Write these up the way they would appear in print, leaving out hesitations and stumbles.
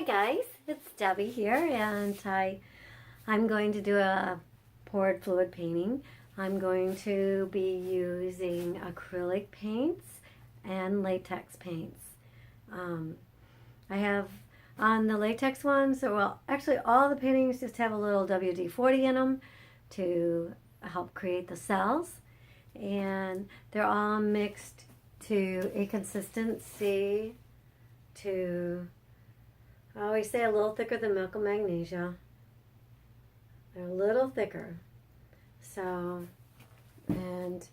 guys, it's Debbie here, and I'm going to do a poured fluid painting. I'm going to be using acrylic paints and latex paints. I have on the latex ones, well, actually all the paintings just have a little WD-40 in them to help create the cells, and they're all mixed to a consistency to, I always say, a little thicker than milk and magnesia. They're a little thicker. So, and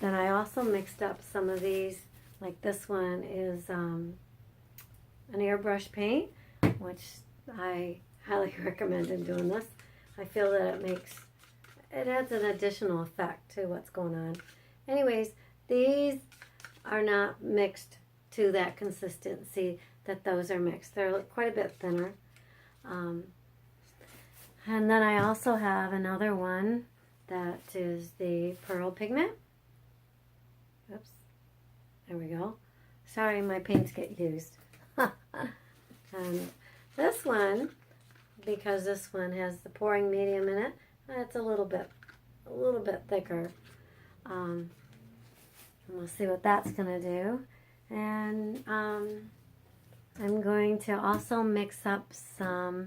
then I also mixed up some of these, like this one is an airbrush paint, which I highly recommend in doing this. I feel that it adds an additional effect to what's going on. Anyways, these are not mixed to that consistency that those are mixed. They're quite a bit thinner. And then I also have another one that is the pearl pigment. Oops, there we go. Sorry, my paints get used. And this one, because this one has the pouring medium in it, it's a little bit thicker. And we'll see what that's gonna do. And I'm going to also mix up a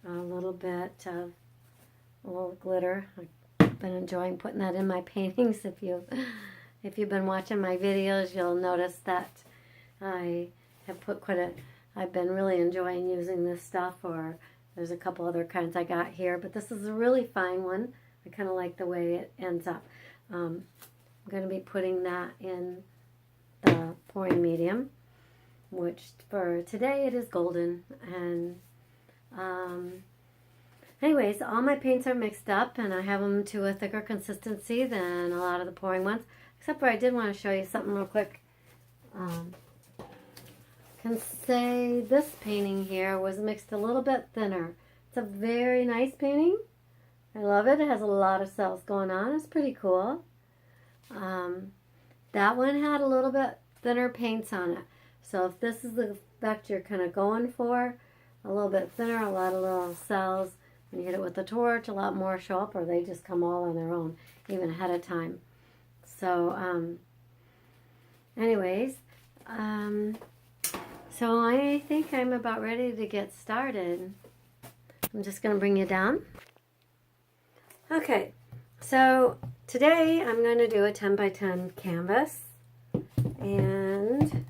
little bit of a little glitter. I've been enjoying putting that in my paintings. If you've been watching my videos, you'll notice that I have put I've been really enjoying using this stuff, or there's a couple other kinds I got here, but this is a really fine one. I kind of like the way it ends up. I'm going to be putting that in the pouring medium, which for today it is golden. And anyways, all my paints are mixed up, and I have them to a thicker consistency than a lot of the pouring ones, except for I did want to show you something real quick. Can say this painting here was mixed a little bit thinner. It's a very nice painting. I love it. It has a lot of cells going on. It's pretty cool. That one had a little bit thinner paints on it. So if this is the effect you're kind of going for, a little bit thinner, a lot of little cells, when you hit it with the torch, a lot more show up, or they just come all on their own, even ahead of time. So, anyways, so I think I'm about ready to get started. I'm just going to bring you down. Okay, so today I'm going to do a 10 by 10 canvas, and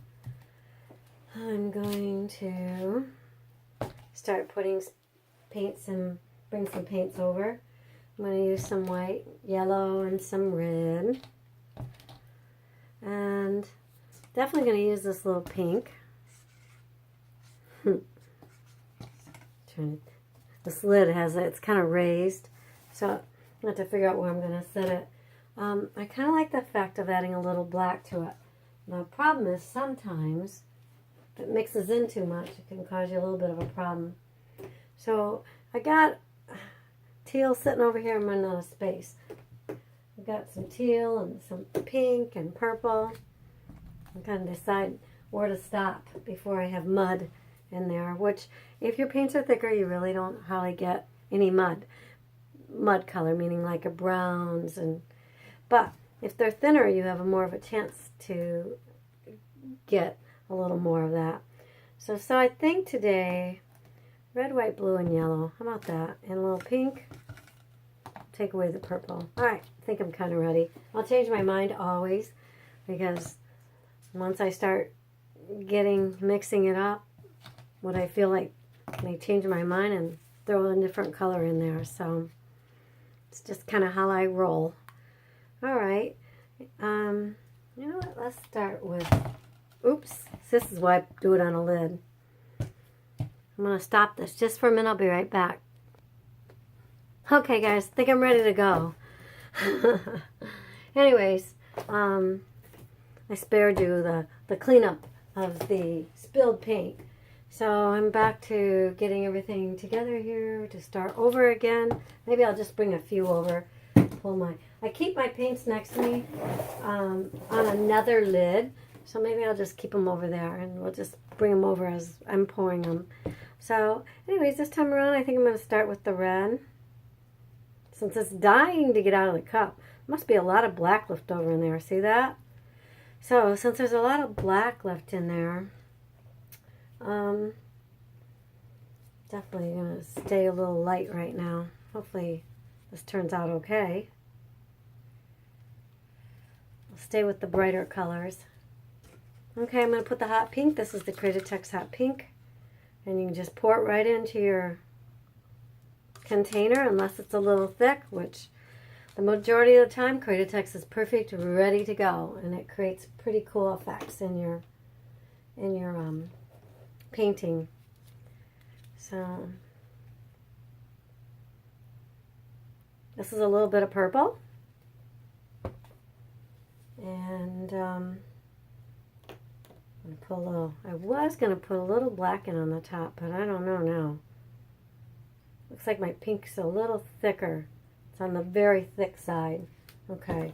I'm going to start putting paints and bring some paints over. I'm going to use some white, yellow, and some red, and definitely going to use this little pink. This lid it's kind of raised, so I have to figure out where I'm going to set it. I kind of like the effect of adding a little black to it. The problem is sometimes if it mixes in too much, it can cause you a little bit of a problem. So I got teal sitting over here. I'm running out of space. I've got some teal and some pink and purple. I'm going to decide where to stop before I have mud in there, which if your paints are thicker, you really don't hardly get any mud color, meaning like a browns, but if they're thinner, you have more of a chance to get a little more of that. So I think today red, white, blue, and yellow. How about that? And a little pink. Take away the purple. All right, I think I'm kind of ready. I'll change my mind always, because once I start mixing it up, what I feel like may change my mind and throw a different color in there. So it's just kind of how I roll. All right. You know what? Let's start with, oops, this is why I do it on a lid. I'm going to stop this just for a minute. I'll be right back. Okay, guys, I think I'm ready to go. Anyways, I spared you the cleanup of the spilled paint. So I'm back to getting everything together here to start over again. Maybe I'll just bring a few over. I keep my paints next to me on another lid, so maybe I'll just keep them over there and we'll just bring them over as I'm pouring them. So anyways, this time around I think I'm going to start with the red. Since it's dying to get out of the cup, must be a lot of black left over in there. See that? So since there's a lot of black left in there, definitely going to stay a little light right now. Hopefully this turns out okay. I'll stay with the brighter colors. Okay, I'm going to put the hot pink. This is the Acrylic hot pink. And you can just pour it right into your container, unless it's a little thick, which the majority of the time Acrylic is perfect, ready to go, and it creates pretty cool effects in your painting. So this is a little bit of purple, and I was going to put a little black in on the top, but I don't know now. Looks like my pink's a little thicker. It's on the very thick side. Okay, I'm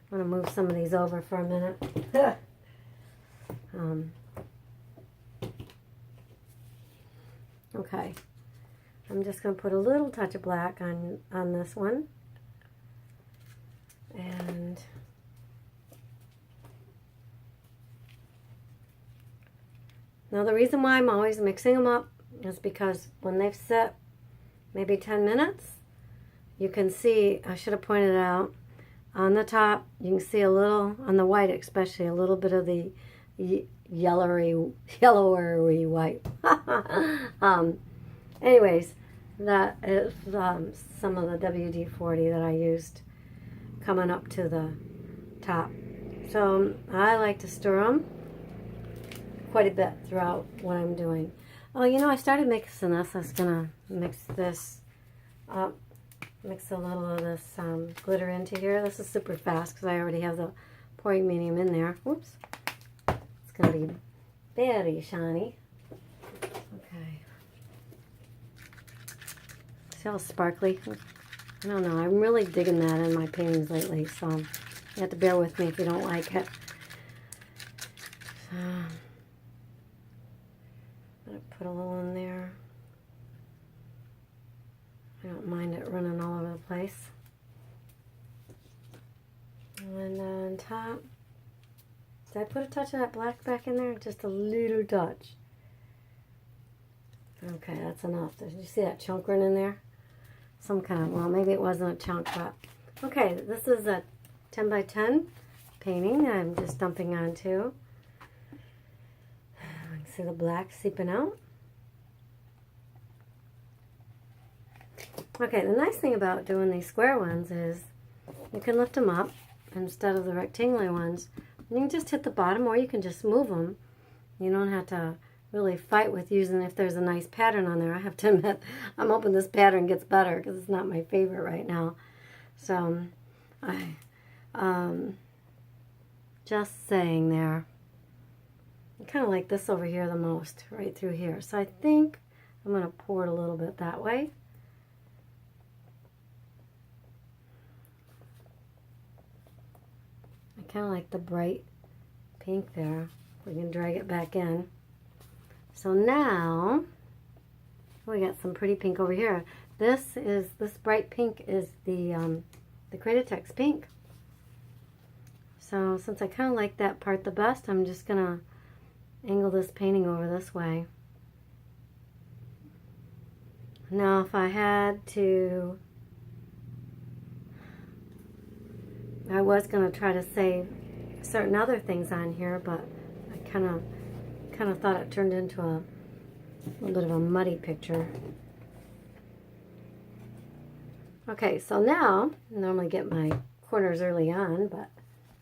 going to move some of these over for a minute. Okay, I'm just going to put a little touch of black on this one. And now the reason why I'm always mixing them up is because when they've set maybe 10 minutes, you can see, I should have pointed out, on the top, you can see a little, on the white especially, a little bit of the yellowy white. Anyways, that is some of the WD-40 that I used coming up to the top. So I like to stir them quite a bit throughout what I'm doing. Oh, you know, I started mixing this. I was going to mix this up, mix a little of this glitter into here. This is super fast because I already have the pouring medium in there. Whoops. It's going to be very shiny. Okay. See how sparkly? I don't know. I'm really digging that in my paintings lately, so you have to bear with me if you don't like it. So, put a little in there. I don't mind it running all over the place. And on top, did I put a touch of that black back in there? Just a little touch. Okay, that's enough. Did you see that chunk running in there? Some kind of, well, maybe it wasn't a chunk, but okay, this is a 10 by 10 painting I'm just dumping onto. You can see the black seeping out. Okay, the nice thing about doing these square ones is you can lift them up instead of the rectangular ones. You can just hit the bottom, or you can just move them. You don't have to really fight with using if there's a nice pattern on there. I have to admit, I'm hoping this pattern gets better because it's not my favorite right now. So, just saying there. I kind of like this over here the most, right through here. So I think I'm going to pour it a little bit that way. I kind of like the bright pink there. We can drag it back in. So now we got some pretty pink over here. This bright pink is the Acrylic pink. So since I kind of like that part the best, I'm just gonna angle this painting over this way. Now if I had to, I was gonna try to say certain other things on here, but I kind of thought it turned into a little bit of a muddy picture. Okay, so now I normally get my corners early on, but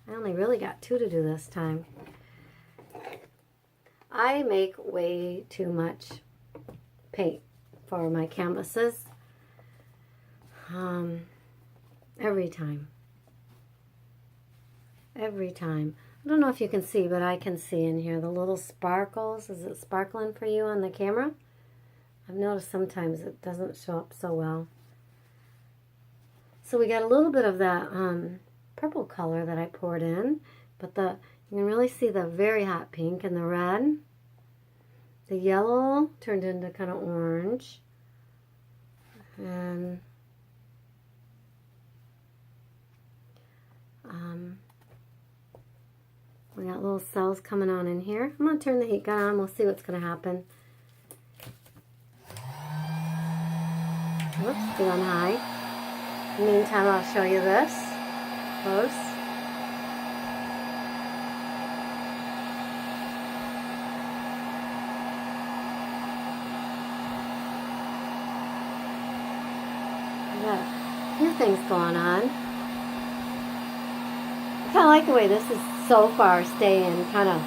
I only really got 2 to do this time. I make way too much paint for my canvases every time. Every time. I don't know if you can see, but I can see in here the little sparkles. Is it sparkling for you on the camera? I've noticed sometimes it doesn't show up so well. So we got a little bit of that purple color that I poured in, but you can really see the very hot pink and the red. the yellow turned into kind of orange. And we got little cells coming on in here. I'm going to turn the heat gun on. We'll see what's going to happen. Whoops, get on high. In the meantime, I'll show you this close. Got a few things going on. I kind of like the way this is so far staying kind of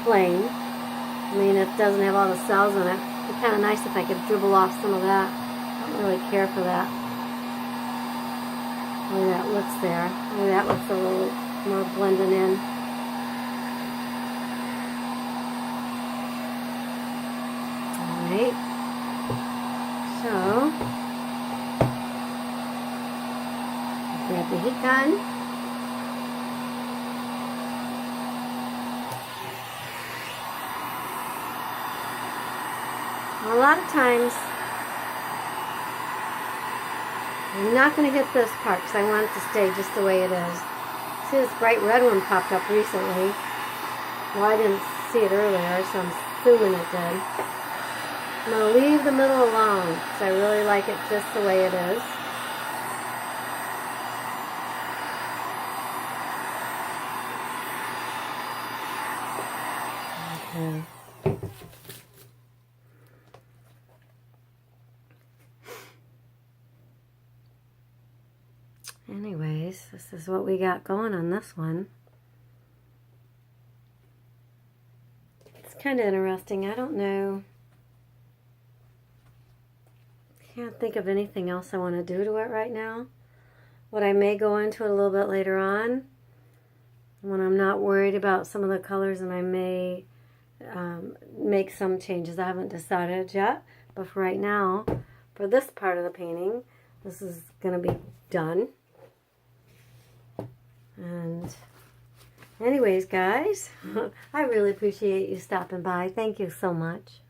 plain. I mean, it doesn't have all the cells in it. It'd be kind of nice if I could dribble off some of that. I don't really care for that. The way that looks there. The way that looks a little more blending in. Alright. So, grab the heat gun. A lot of times, I'm not going to hit this part because I want it to stay just the way it is. See, this bright red one popped up recently. Well, I didn't see it earlier, so I'm assuming it did. I'm going to leave the middle alone because I really like it just the way it is. Okay. Anyways, this is what we got going on this one. It's kind of interesting. I don't know. Can't think of anything else I want to do to it right now. What I may go into it a little bit later on when I'm not worried about some of the colors, and I may make some changes. I haven't decided yet, but for right now, for this part of the painting, this is going to be done. And anyways, guys, I really appreciate you stopping by. Thank you so much.